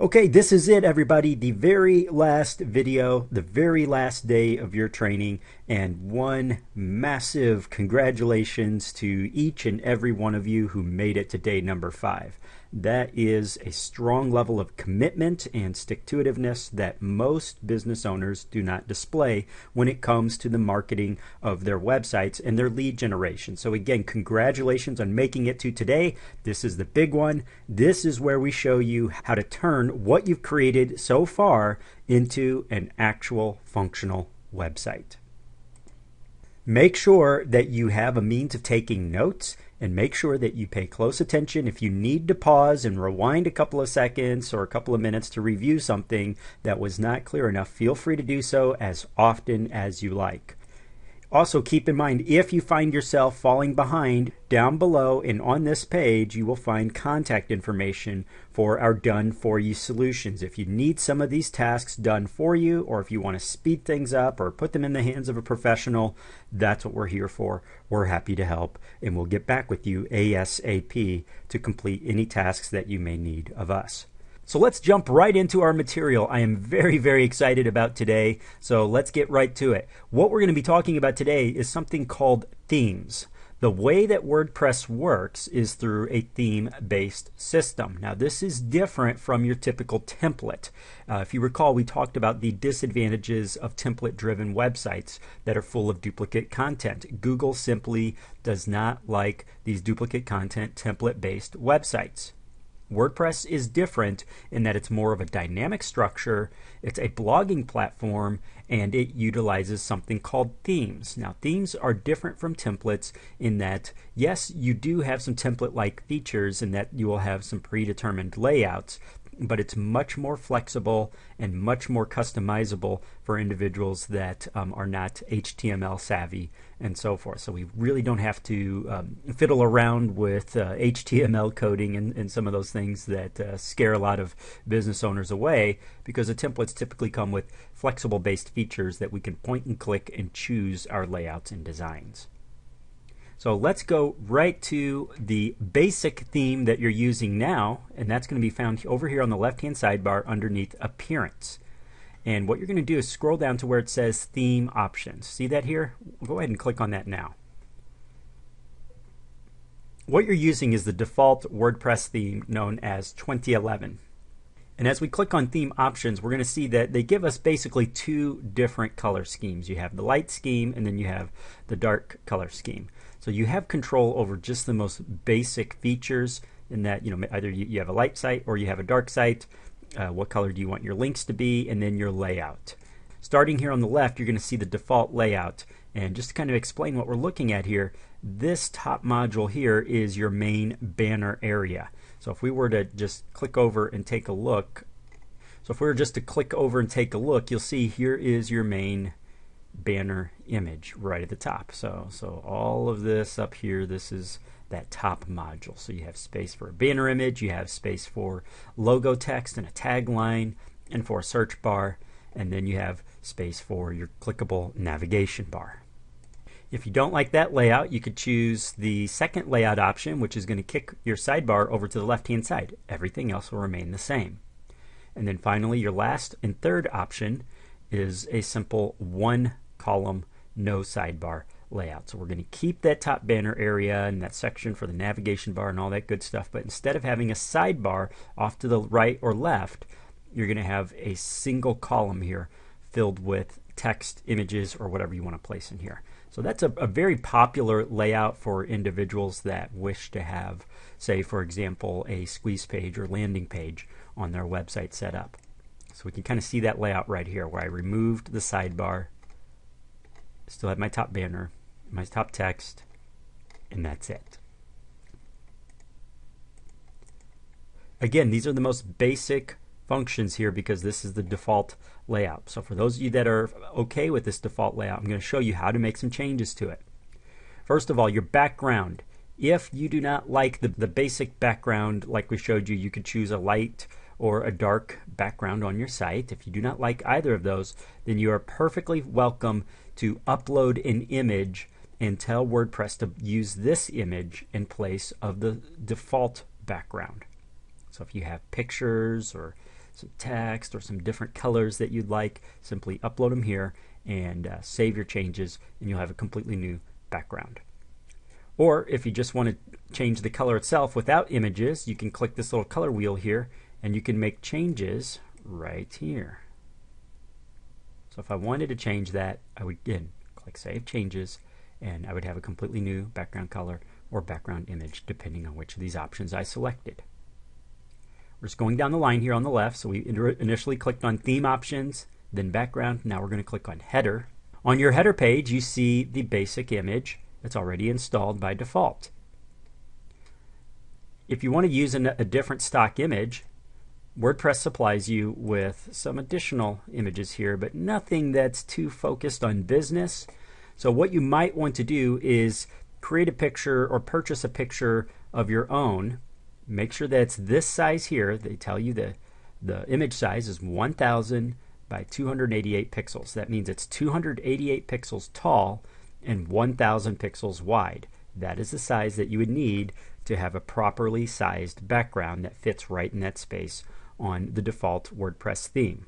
Okay, this is it, everybody. The very last video, the very last day of your training, and one massive congratulations to each and every one of you who made it to day number 5. That is a strong level of commitment and stick-to-itiveness that most business owners do not display when it comes to the marketing of their websites and their lead generation. So again, congratulations on making it to today. This is the big one. This is where we show you how to turn what you've created so far into an actual functional website. Make sure that you have a means of taking notes, and make sure that you pay close attention. If you need to pause and rewind a couple of seconds or a couple of minutes to review something that was not clear enough, feel free to do so as often as you like. Also, keep in mind, if you find yourself falling behind, down below and on this page, you will find contact information for our Done For You solutions. If you need some of these tasks done for you, or if you want to speed things up or put them in the hands of a professional, that's what we're here for. We're happy to help, and we'll get back with you ASAP to complete any tasks that you may need of us. So let's jump right into our material. I am very, very excited about today, so let's get right to it. What we're going to be talking about today is something called themes. The way that WordPress works is through a theme-based system. Now, this is different from your typical template. If you recall, we talked about the disadvantages of template-driven websites that are full of duplicate content. Google simply does not like these duplicate content template-based websites. WordPress is different in that it's more of a dynamic structure, it's a blogging platform, and it utilizes something called themes. Now, themes are different from templates in that, yes, you do have some template-like features in that you will have some predetermined layouts, but it's much more flexible and much more customizable for individuals that are not HTML savvy and so forth. So we really don't have to fiddle around with HTML coding and some of those things that scare a lot of business owners away, because the templates typically come with flexible based features that we can point and click and choose our layouts and designs. So let's go right to the basic theme that you're using now, and that's going to be found over here on the left-hand sidebar underneath Appearance. And what you're going to do is scroll down to where it says Theme Options. See that here? Go ahead and click on that now. What you're using is the default WordPress theme known as 2011. And as we click on Theme Options, we're going to see that they give us basically two different color schemes. You have the light scheme, and then you have the dark color scheme. So you have control over just the most basic features in that, either you have a light site or you have a dark site. What color do you want your links to be, and then your layout. Starting here on the left, you're going to see the default layout. And just to kind of explain what we're looking at here, this top module here is your main banner area. So if we were to just click over and take a look, you'll see here is your main banner image right at the top. So all of this up here, this is that top module. So you have space for a banner image, you have space for logo text and a tagline, and for a search bar, and then you have space for your clickable navigation bar. If you don't like that layout, you could choose the second layout option, which is going to kick your sidebar over to the left-hand side. Everything else will remain the same. And then finally, your last and third option is a simple one column, no sidebar layout. So we're going to keep that top banner area and that section for the navigation bar and all that good stuff, but instead of having a sidebar off to the right or left, you're going to have a single column here filled with text, images, or whatever you want to place in here. So that's a very popular layout for individuals that wish to have, say, for example, a squeeze page or landing page on their website set up. So we can kind of see that layout right here where I removed the sidebar, still have my top banner, my top text, and that's it. Again, these are the most basic functions here because this is the default layout. So for those of you that are okay with this default layout, I'm going to show you how to make some changes to it. First of all, your background. If you do not like the basic background like we showed you, you could choose a light or a dark background on your site. If you do not like either of those, then you are perfectly welcome to upload an image and tell WordPress to use this image in place of the default background. So if you have pictures or some text or some different colors that you'd like, simply upload them here and save your changes, and you'll have a completely new background. Or if you just want to change the color itself without images, you can click this little color wheel here and you can make changes right here. So if I wanted to change that, I would again click Save Changes, and I would have a completely new background color or background image depending on which of these options I selected. We're just going down the line here on the left. So we initially clicked on Theme Options, then Background. Now we're going to click on Header. On your header page, you see the basic image that's already installed by default. If you want to use a different stock image, WordPress supplies you with some additional images here, but nothing that's too focused on business. So what you might want to do is create a picture or purchase a picture of your own. Make sure that it's this size here. They tell you the image size is 1000 by 288 pixels. That means it's 288 pixels tall and 1000 pixels wide. That is the size that you would need to have a properly sized background that fits right in that space on the default WordPress theme.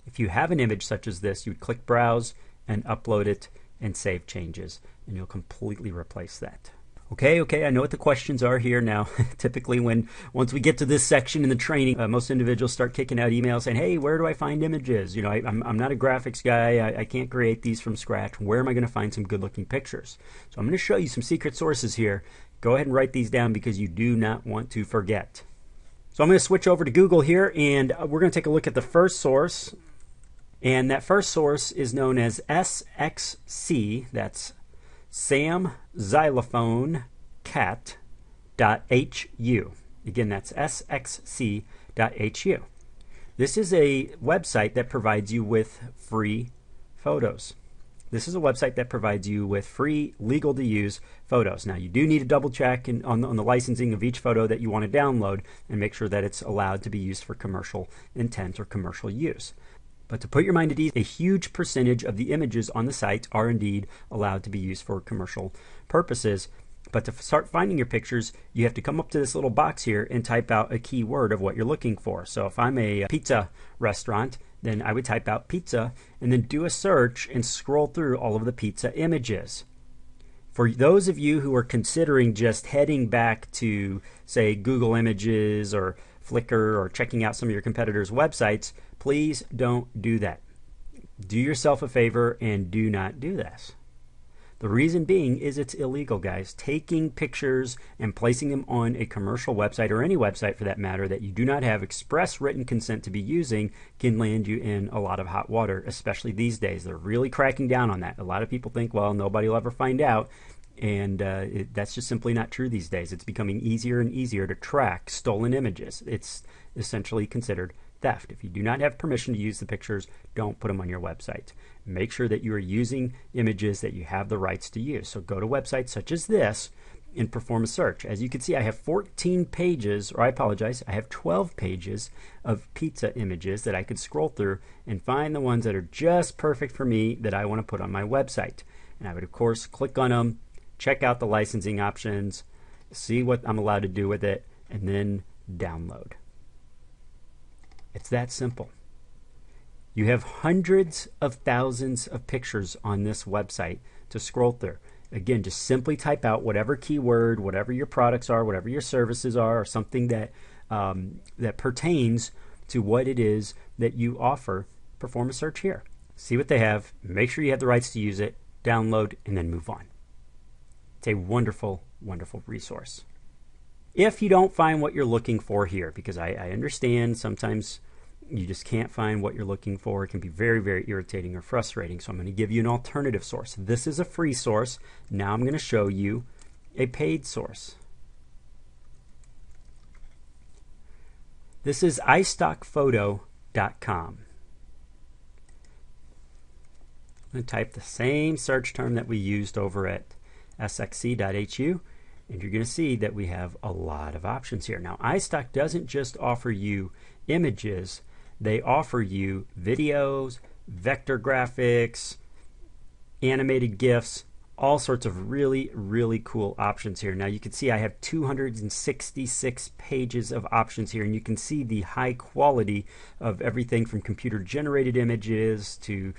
If you have an image such as this, you would click Browse and upload it and save changes, and you'll completely replace that. Okay, I know what the questions are here now. Typically once we get to this section in the training, most individuals start kicking out emails saying, hey, where do I find images? You know, I'm not a graphics guy. I can't create these from scratch. Where am I going to find some good looking pictures? So I'm going to show you some secret sources here. Go ahead and write these down because you do not want to forget. So I'm going to switch over to Google here, and we're going to take a look at the first source. And that first source is known as SXC. That's Sam Xylophone Cat.hu. Again, that's sxc.hu. This is a website that provides you with free photos. This is a website that provides you with free, legal to use photos. Now, you do need to double check on the licensing of each photo that you want to download and make sure that it's allowed to be used for commercial intent or commercial use. But to put your mind at ease, a huge percentage of the images on the site are indeed allowed to be used for commercial purposes. But to start finding your pictures, you have to come up to this little box here and type out a keyword of what you're looking for. So if I'm a pizza restaurant, then I would type out pizza and then do a search and scroll through all of the pizza images. For those of you who are considering just heading back to, say, Google Images or Flickr or checking out some of your competitors' websites, please don't do that. Do yourself a favor and do not do this. The reason being is it's illegal, guys. Taking pictures and placing them on a commercial website, or any website for that matter, that you do not have express written consent to be using can land you in a lot of hot water, especially these days. They're really cracking down on that. A lot of people think, well, nobody will ever find out. And that's just simply not true these days. It's becoming easier and easier to track stolen images. It's essentially considered theft. If you do not have permission to use the pictures, don't put them on your website. Make sure that you are using images that you have the rights to use. So go to websites such as this and perform a search. As you can see, I have 14 pages, or I apologize, I have 12 pages of pizza images that I could scroll through and find the ones that are just perfect for me that I want to put on my website. And I would, of course, click on them, check out the licensing options, see what I'm allowed to do with it, and then download. It's that simple. You have hundreds of thousands of pictures on this website to scroll through. Again, just simply type out whatever keyword, whatever your products are, whatever your services are, or something that that pertains to what it is that you offer. Perform a search here. See what they have. Make sure you have the rights to use it. Download, and then move on. It's a wonderful, wonderful resource. If you don't find what you're looking for here, because I understand sometimes you just can't find what you're looking for. It can be very, very irritating or frustrating. So I'm going to give you an alternative source. This is a free source. Now I'm going to show you a paid source. This is iStockPhoto.com. I'm going to type the same search term that we used over at sxc.hu. And you're going to see that we have a lot of options here. Now, iStock doesn't just offer you images. They offer you videos, vector graphics, animated GIFs, all sorts of really, really cool options here. Now you can see I have 266 pages of options here, and you can see the high quality of everything from computer generated images to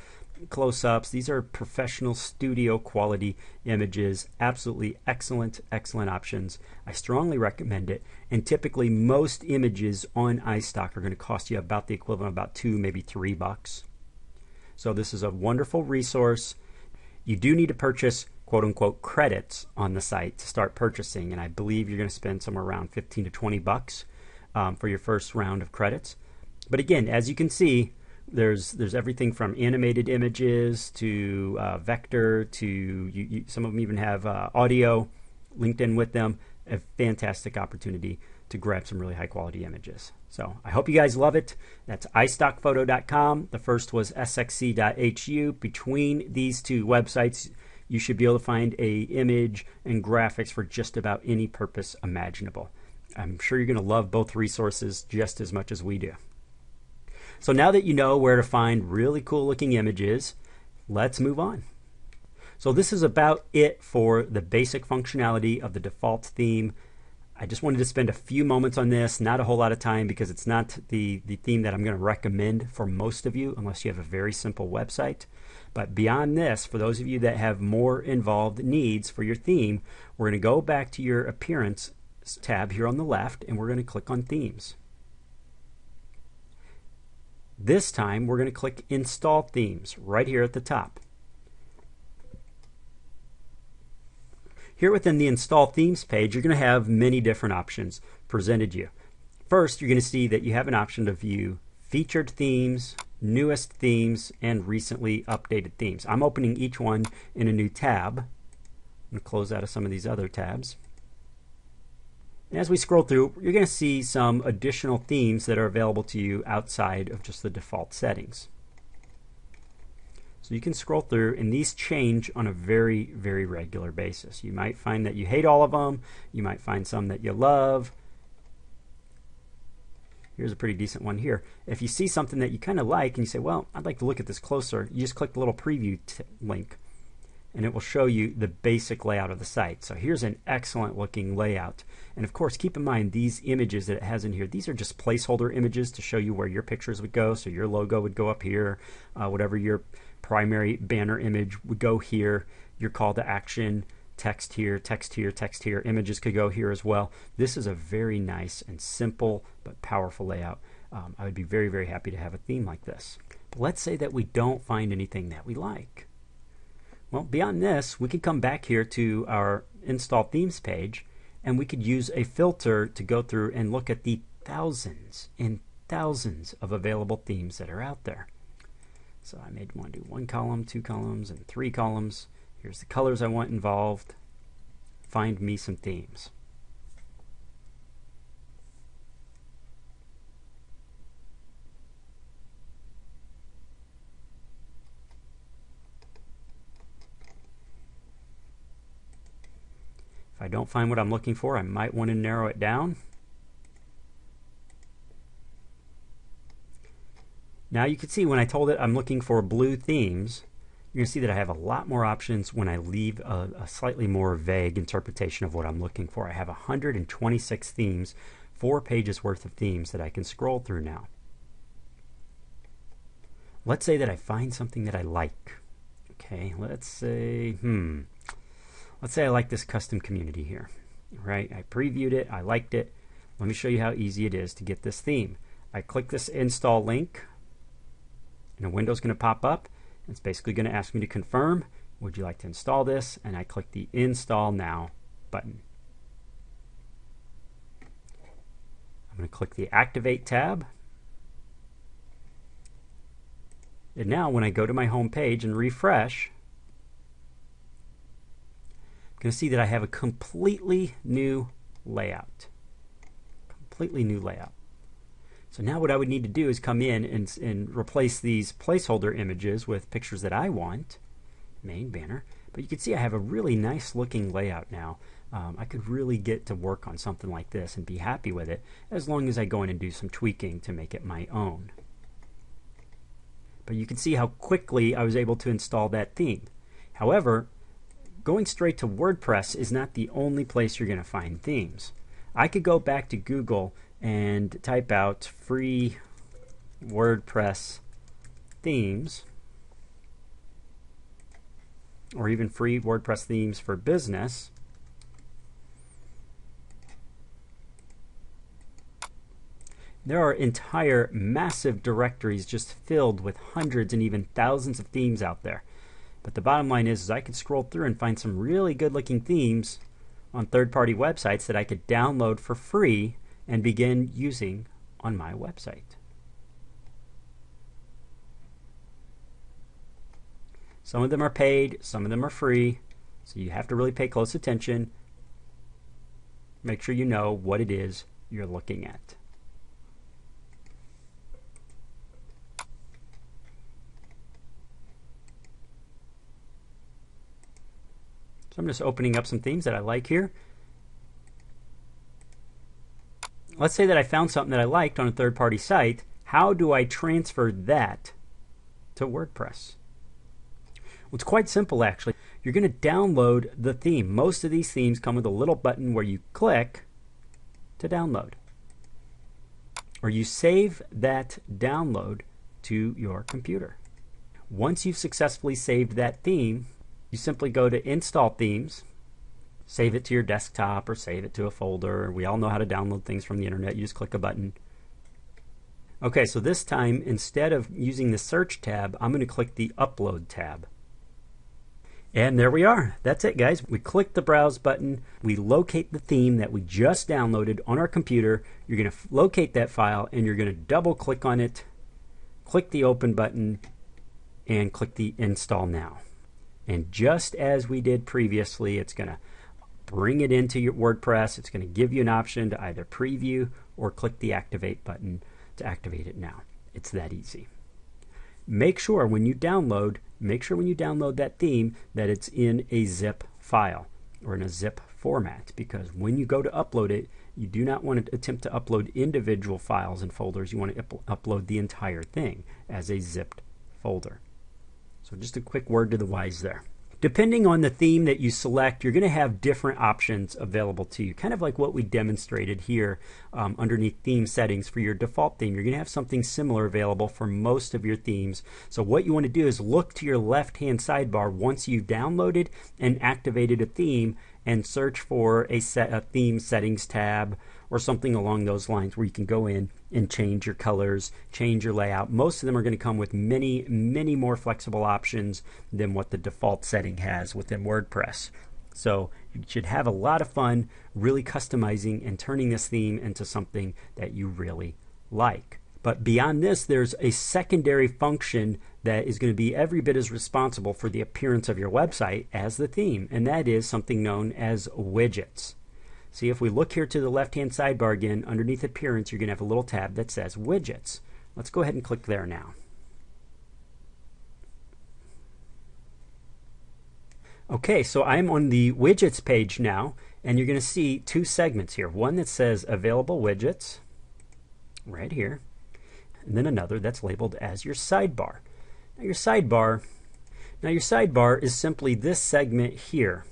close-ups. These are professional studio quality images. Absolutely excellent, excellent options. I strongly recommend it. And typically most images on iStock are going to cost you about the equivalent of about $2, maybe $3. So this is a wonderful resource. You do need to purchase quote-unquote credits on the site to start purchasing, and I believe you're going to spend somewhere around 15 to 20 bucks for your first round of credits. But again, as you can see, there's everything from animated images to vector to some of them even have audio linked in with them. A fantastic opportunity to grab some really high quality images. So I hope you guys love it. That's iStockphoto.com. The first was sxc.hu. Between these two websites, you should be able to find a image and graphics for just about any purpose imaginable. I'm sure you're going to love both resources just as much as we do. So now that you know where to find really cool looking images, let's move on. So this is about it for the basic functionality of the default theme. I just wanted to spend a few moments on this, not a whole lot of time, because it's not the theme that I'm going to recommend for most of you unless you have a very simple website. But beyond this, for those of you that have more involved needs for your theme, we're going to go back to your Appearance tab here on the left, and we're going to click on Themes. This time we're going to click Install Themes right here at the top. Here within the Install Themes page, you're going to have many different options presented to you. First, you're going to see that you have an option to view featured themes, newest themes, and recently updated themes. I'm opening each one in a new tab. I'm going to close out of some of these other tabs. And as we scroll through, you're going to see some additional themes that are available to you outside of just the default settings. So you can scroll through, and these change on a very, very regular basis. You might find that you hate all of them. You might find some that you love. Here's a pretty decent one here. If you see something that you kind of like and you say, well, I'd like to look at this closer, you just click the little preview link, and it will show you the basic layout of the site. So here's an excellent looking layout. And of course, keep in mind these images that it has in here, these are just placeholder images to show you where your pictures would go. So your logo would go up here, whatever your primary banner image would go here, your call to action, text here, text here, text here, images could go here as well. This is a very nice and simple but powerful layout. I would be very, very happy to have a theme like this. But let's say that we don't find anything that we like. Well, beyond this, we could come back here to our Install Themes page, and we could use a filter to go through and look at the thousands and thousands of available themes that are out there. So I may want to do 1 column, 2 columns, and 3 columns. Here's the colors I want involved. Find me some themes. If I don't find what I'm looking for, I might want to narrow it down. Now you can see when I told it I'm looking for blue themes, you're going to see that I have a lot more options when I leave a slightly more vague interpretation of what I'm looking for. I have 126 themes, 4 pages worth of themes that I can scroll through now. Let's say that I find something that I like. Okay, let's say I like this custom community here. Right, I previewed it, I liked it. Let me show you how easy it is to get this theme. I click this install link, and a window's going to pop up. It's basically going to ask me to confirm, would you like to install this? And I click the Install Now button. I'm going to click the Activate tab. And now when I go to my home page and refresh, I'm going to see that I have a completely new layout. Completely new layout. So now what I would need to do is come in and replace these placeholder images with pictures that I want. Main banner. But you can see I have a really nice looking layout now. I could really get to work on something like this and be happy with it as long as I go in and do some tweaking to make it my own. But you can see how quickly I was able to install that theme. However, going straight to WordPress is not the only place you're going to find themes. I could go back to Google and type out free WordPress themes, or even free WordPress themes for business. There are entire massive directories just filled with hundreds and even thousands of themes out there. But the bottom line is I could scroll through and find some really good looking themes on third-party websites that I could download for free and begin using on my website. Some of them are paid, some of them are free, so you have to really pay close attention. Make sure you know what it is you're looking at. So I'm just opening up some themes that I like here. Let's say that I found something that I liked on a third-party site. How do I transfer that to WordPress? Well, it's quite simple actually. You're going to download the theme. Most of these themes come with a little button where you click to download. Or you save that download to your computer. Once you've successfully saved that theme, you simply go to Install Themes, save it to your desktop or save it to a folder. We all know how to download things from the internet. You just click a button. Okay, so this time, instead of using the Search tab, I'm going to click the Upload tab. And there we are. That's it, guys. We click the Browse button. We locate the theme that we just downloaded on our computer. You're going to locate that file, and you're going to double click on it, click the Open button, and click the Install Now. And just as we did previously, it's going to bring it into your WordPress. It's going to give you an option to either preview or click the Activate button to activate it now. It's that easy. Make sure when you download that theme that it's in a zip file or in a zip format, because when you go to upload it, you do not want to attempt to upload individual files and folders. You want to upload the entire thing as a zipped folder. So just a quick word to the wise there. Depending on the theme that you select, you're going to have different options available to you, kind of like what we demonstrated here underneath theme settings for your default theme. You're going to have something similar available for most of your themes. So what you want to do is look to your left-hand sidebar once you've downloaded and activated a theme and search for a theme settings tab or something along those lines where you can go in and change your colors, change your layout. Most of them are going to come with many, many more flexible options than what the default setting has within WordPress. So you should have a lot of fun really customizing and turning this theme into something that you really like. But beyond this, there's a secondary function that is going to be every bit as responsible for the appearance of your website as the theme, and that is something known as widgets. See, if we look here to the left-hand sidebar again, underneath Appearance, you're going to have a little tab that says Widgets. Let's go ahead and click there now. Okay, so I'm on the Widgets page now, and you're going to see two segments here. One that says Available Widgets, right here, and then another that's labeled as your sidebar. Now your sidebar is simply this segment here.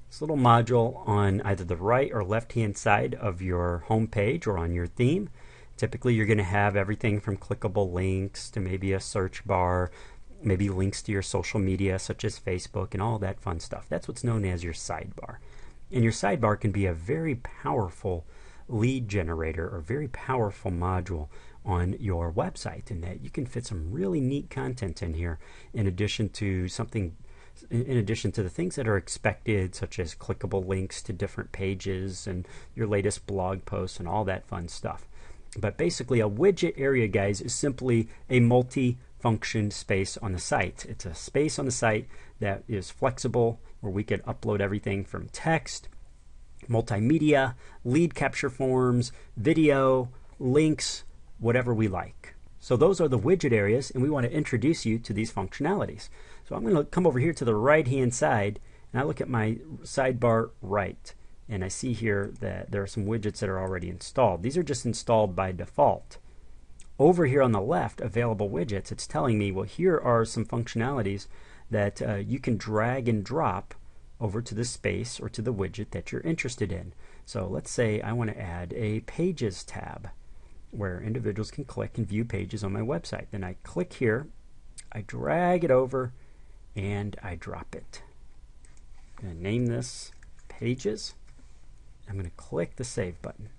This little module on either the right or left-hand side of your home page or on your theme. Typically, you're going to have everything from clickable links to maybe a search bar, maybe links to your social media such as Facebook and all that fun stuff. That's what's known as your sidebar. And your sidebar can be a very powerful lead generator or very powerful module on your website, in that you can fit some really neat content in here in addition to the things that are expected, such as clickable links to different pages and your latest blog posts and all that fun stuff. But basically, a widget area, guys, is simply a multi-function space on the site. It's a space on the site that is flexible, where we can upload everything from text, multimedia, lead capture forms, video, links, whatever we like. So those are the widget areas, and we want to introduce you to these functionalities. So I'm going to come over here to the right-hand side, and I look at my sidebar right, and I see here that there are some widgets that are already installed. These are just installed by default. Over here on the left, Available Widgets, it's telling me, well, here are some functionalities that you can drag and drop over to the space or to the widget that you're interested in. So let's say I want to add a Pages tab where individuals can click and view pages on my website. Then I click here, I drag it over, and I drop it. I'm going to name this Pages. I'm going to click the Save button.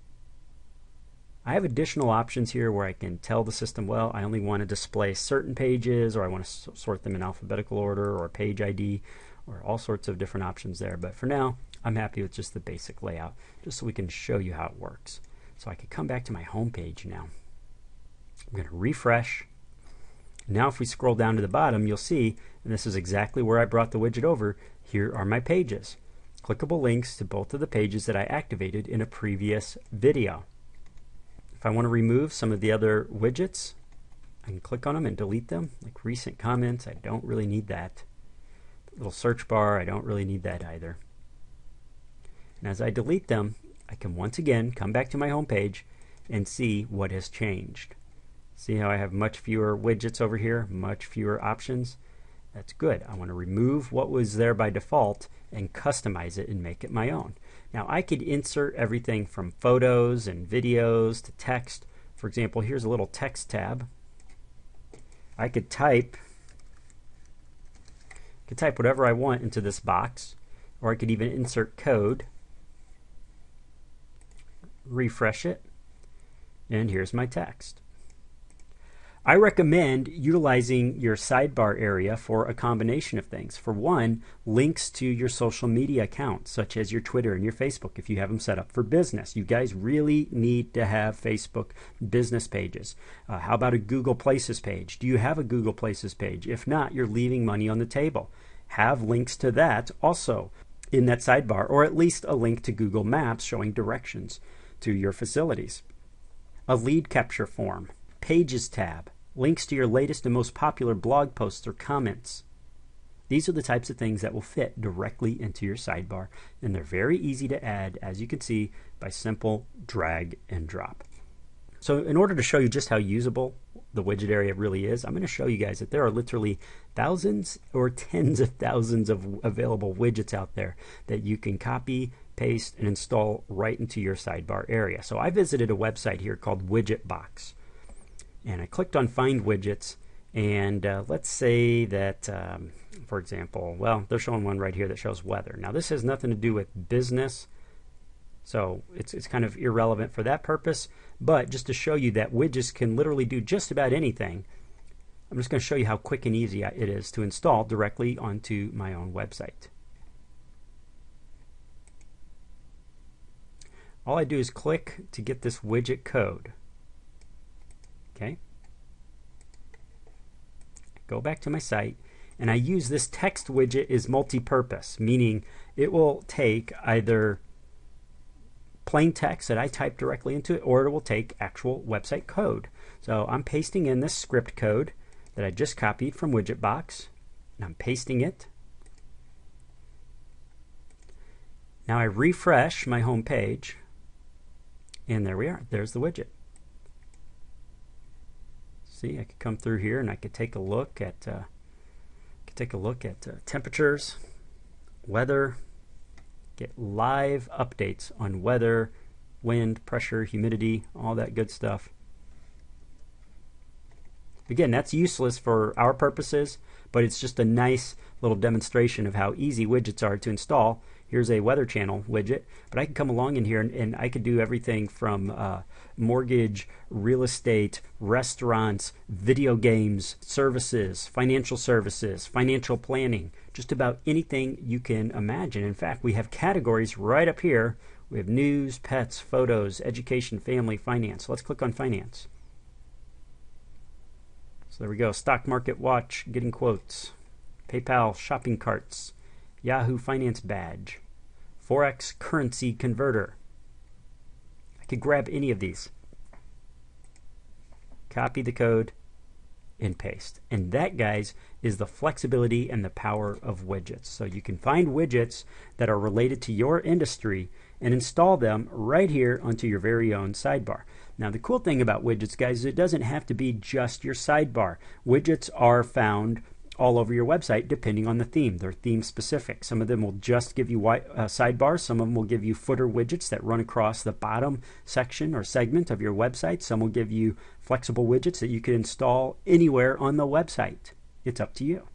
I have additional options here where I can tell the system, well, I only want to display certain pages, or I want to sort them in alphabetical order, or page ID, or all sorts of different options there. But for now, I'm happy with just the basic layout, just so we can show you how it works. So I could come back to my home page now. I'm going to refresh. Now if we scroll down to the bottom, you'll see, and this is exactly where I brought the widget over, here are my pages. Clickable links to both of the pages that I activated in a previous video. If I want to remove some of the other widgets, I can click on them and delete them, like recent comments. I don't really need that. The little search bar, I don't really need that either. And as I delete them, I can once again come back to my home page and see what has changed. See how I have much fewer widgets over here, much fewer options? That's good. I want to remove what was there by default and customize it and make it my own. Now I could insert everything from photos and videos to text. For example, here's a little text tab. I could type whatever I want into this box, or I could even insert code, refresh it, and here's my text. I recommend utilizing your sidebar area for a combination of things. For one, links to your social media accounts, such as your Twitter and your Facebook, if you have them set up for business. You guys really need to have Facebook business pages. How about a Google Places page? Do you have a Google Places page? If not, you're leaving money on the table. Have links to that also in that sidebar, or at least a link to Google Maps showing directions to your facilities. A lead capture form, Pages tab, links to your latest and most popular blog posts or comments. These are the types of things that will fit directly into your sidebar, and they're very easy to add, as you can see, by simple drag and drop. So in order to show you just how usable the widget area really is, I'm going to show you guys that there are literally thousands or tens of thousands of available widgets out there that you can copy, paste, and install right into your sidebar area. So I visited a website here called Widgetbox. And I clicked on Find Widgets, and let's say that, for example, well, they're showing one right here that shows weather. Now this has nothing to do with business, so it's kind of irrelevant for that purpose, but just to show you that widgets can literally do just about anything, I'm just going to show you how quick and easy it is to install directly onto my own website. All I do is click to get this widget code. Okay. Go back to my site, and I use this text widget is multi-purpose, meaning it will take either plain text that I type directly into it, or it will take actual website code. So I'm pasting in this script code that I just copied from Widgetbox, and I'm pasting it. Now I refresh my home page, and there we are. There's the widget. See, I could come through here and I could take a look at temperatures, weather, get live updates on weather, wind, pressure, humidity, all that good stuff. Again, that's useless for our purposes, but it's just a nice little demonstration of how easy widgets are to install. Here's a Weather Channel widget, but I can come along in here and I could do everything from mortgage, real estate, restaurants, video games, services, financial planning, just about anything you can imagine. In fact, we have categories right up here. We have news, pets, photos, education, family, finance. Let's click on finance. So there we go. Stock market watch, getting quotes, PayPal shopping carts, Yahoo Finance badge, Forex currency converter. I could grab any of these, copy the code, and paste. And that, guys, is the flexibility and the power of widgets. So you can find widgets that are related to your industry and install them right here onto your very own sidebar. Now the cool thing about widgets, guys, is it doesn't have to be just your sidebar. Widgets are found all over your website depending on the theme. They're theme specific. Some of them will just give you sidebars. Some of them will give you footer widgets that run across the bottom section or segment of your website. Some will give you flexible widgets that you can install anywhere on the website. It's up to you.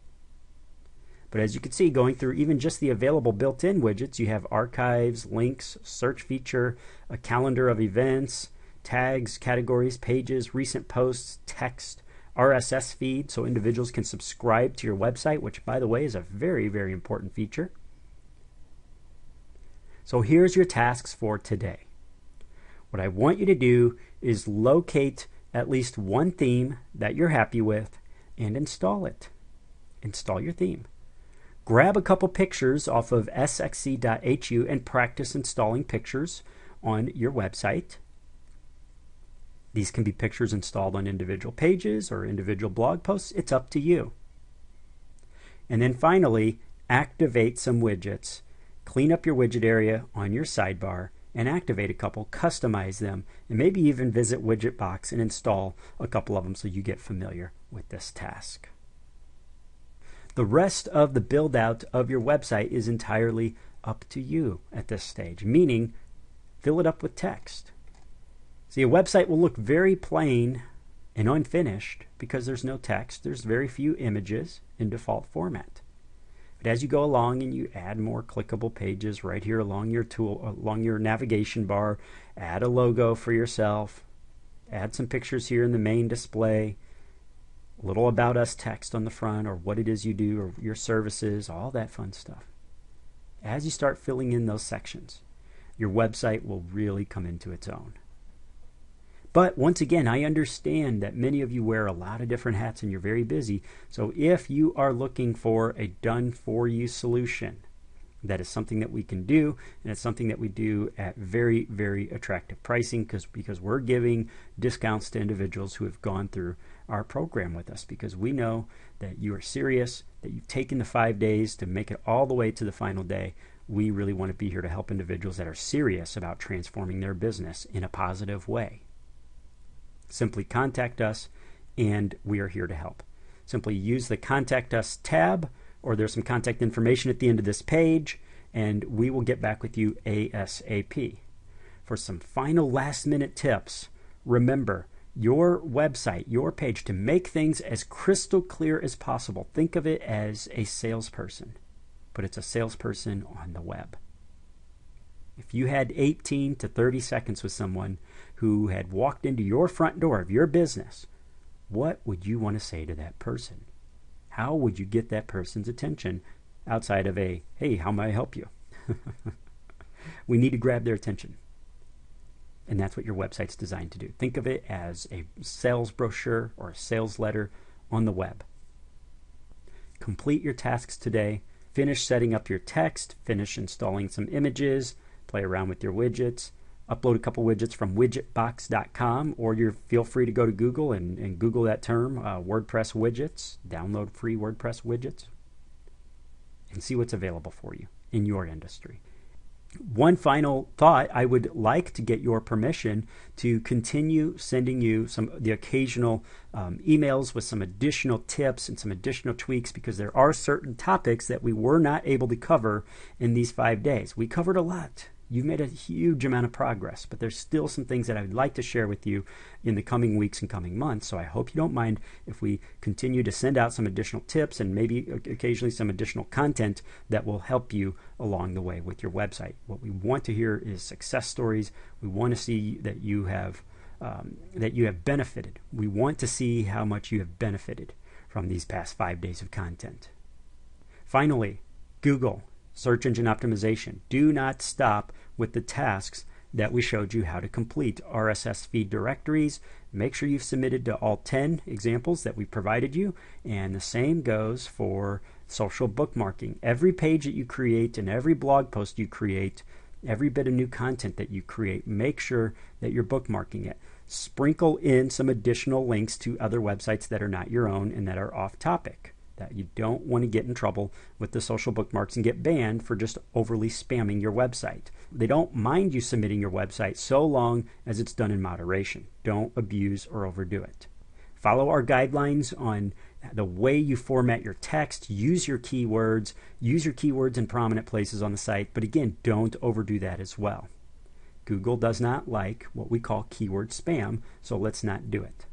But as you can see, going through even just the available built-in widgets, you have archives, links, search feature, a calendar of events, tags, categories, pages, recent posts, text, RSS feed, so individuals can subscribe to your website, which, by the way, is a very, very important feature. So here's your tasks for today. What I want you to do is locate at least one theme that you're happy with and install it. Install your theme. Grab a couple pictures off of sxc.hu and practice installing pictures on your website. These can be pictures installed on individual pages or individual blog posts. It's up to you. And then finally, activate some widgets. Clean up your widget area on your sidebar and activate a couple, customize them, and maybe even visit Widgetbox and install a couple of them so you get familiar with this task. The rest of the build out of your website is entirely up to you at this stage, meaning fill it up with text. See, a website will look very plain and unfinished because there's no text. There's very few images in default format. But as you go along and you add more clickable pages right here along your navigation bar, add a logo for yourself, add some pictures here in the main display, a little about us text on the front or what it is you do or your services, all that fun stuff. As you start filling in those sections, your website will really come into its own. But once again, I understand that many of you wear a lot of different hats and you're very busy. So if you are looking for a done-for-you solution, that is something that we can do, and it's something that we do at very, very attractive pricing because we're giving discounts to individuals who have gone through our program with us because we know that you are serious, that you've taken the 5 days to make it all the way to the final day. We really want to be here to help individuals that are serious about transforming their business in a positive way. Simply contact us and we are here to help. Simply use the Contact Us tab, or there's some contact information at the end of this page, and we will get back with you ASAP. For some final last-minute tips, remember, your website, your page, to make things as crystal clear as possible, think of it as a salesperson, but it's a salesperson on the web. If you had 18 to 30 seconds with someone who had walked into your front door of your business, what would you want to say to that person? How would you get that person's attention outside of a, hey, how may I help you? We need to grab their attention. And that's what your website's designed to do. Think of it as a sales brochure or a sales letter on the web. Complete your tasks today. Finish setting up your text. Finish installing some images. Play around with your widgets. Upload a couple widgets from widgetbox.com, or feel free to go to Google and Google that term, WordPress widgets. Download free WordPress widgets and see what's available for you in your industry. One final thought, I would like to get your permission to continue sending you the occasional emails with some additional tips and some additional tweaks, because there are certain topics that we were not able to cover in these 5 days. We covered a lot. You've made a huge amount of progress, but there's still some things that I would like to share with you in the coming weeks and coming months. So I hope you don't mind if we continue to send out some additional tips and maybe occasionally some additional content that will help you along the way with your website. What we want to hear is success stories. We want to see that you have benefited. We want to see how much you have benefited from these past 5 days of content. Finally, Google. Search engine optimization. Do not stop with the tasks that we showed you how to complete. RSS feed directories. Make sure you've submitted to all 10 examples that we provided you. And the same goes for social bookmarking. Every page that you create and every blog post you create, every bit of new content that you create, make sure that you're bookmarking it. Sprinkle in some additional links to other websites that are not your own and that are off topic. That you don't want to get in trouble with the social bookmarks and get banned for just overly spamming your website. They don't mind you submitting your website so long as it's done in moderation. Don't abuse or overdo it. Follow our guidelines on the way you format your text. Use your keywords. Use your keywords in prominent places on the site. But again, don't overdo that as well. Google does not like what we call keyword spam, so let's not do it.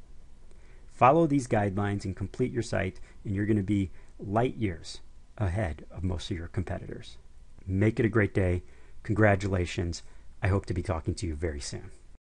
Follow these guidelines and complete your site, and you're going to be light years ahead of most of your competitors. Make it a great day. Congratulations. I hope to be talking to you very soon.